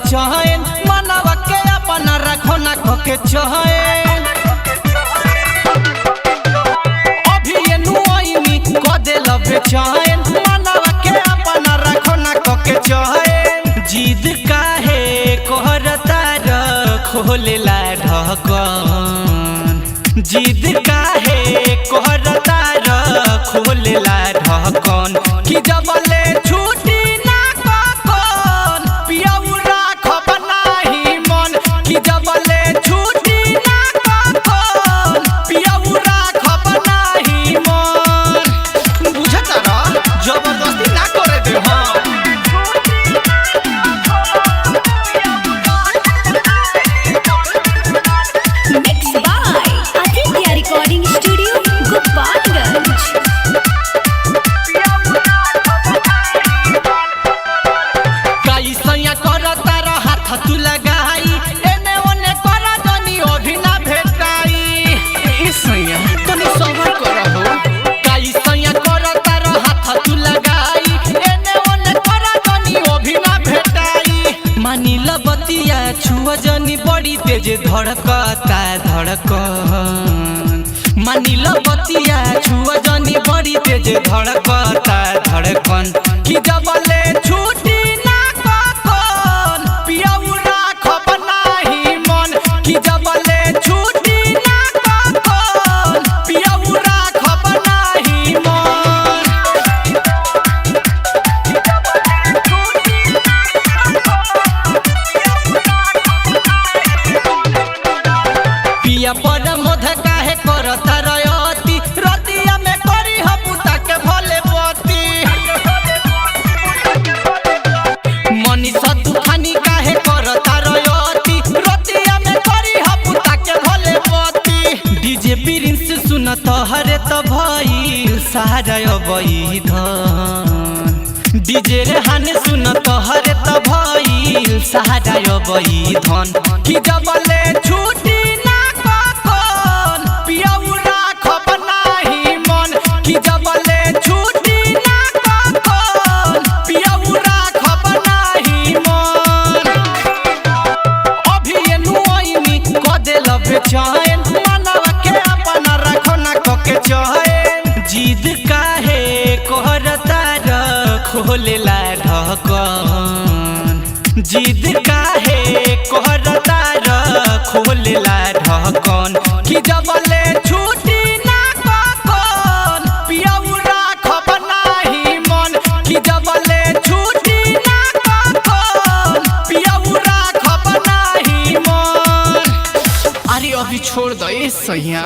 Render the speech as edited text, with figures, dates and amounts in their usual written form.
बेचैन मनवा के अपना रखो ना के चैन अभी ये नुआईनी को देल बेचैन मनवा के अपना रखो ना के चैन जिद काहे कहरता खोलेला ढकन जिद काहे कहरता खोलेला ढकन कि जबले छुट्टी ना ककन पियऊ राखब नाही मन कि जबले छुट्टी ना ककन पियऊ राखब नाही मन बुझता र जबरदस्ती ना करे दे हां बतिया छुआ जनी बड़ी तेज धड़कता धड़कन मानिला बतिया छुआ जनी बड़ी तेज धड़कता धड़कन कि जबले छुट्टी ना ककन पियऊ राखब नाही मन कि जबले छुट्टी ना ककन पियऊ राखब नाही मन पिया पर मोध काहे करता रयती रतिया में करी हपुता के भले पति मनीषा तूफानी काहे करता रयती रतिया में करी हपुता के भले पति डीजे प्रिंस सुनत हरे त भइल सहारा अबई धन डीजे रेहान सुनत हरे त भइल सहारा अबई धन कि जबले छुट्टी बेचैन मनवा के अपना रखो ना के चैन जिद काहे कहरता खोलेला ढकन जिद काहे कहरता खोलेला ढकन कि जबले छुट्टी ना ककन पियऊ राखब नाही मन कि जबले छुट्टी ना ककन पियऊ राखब नाही मन अरे अभी छोड़ दो ये सैया।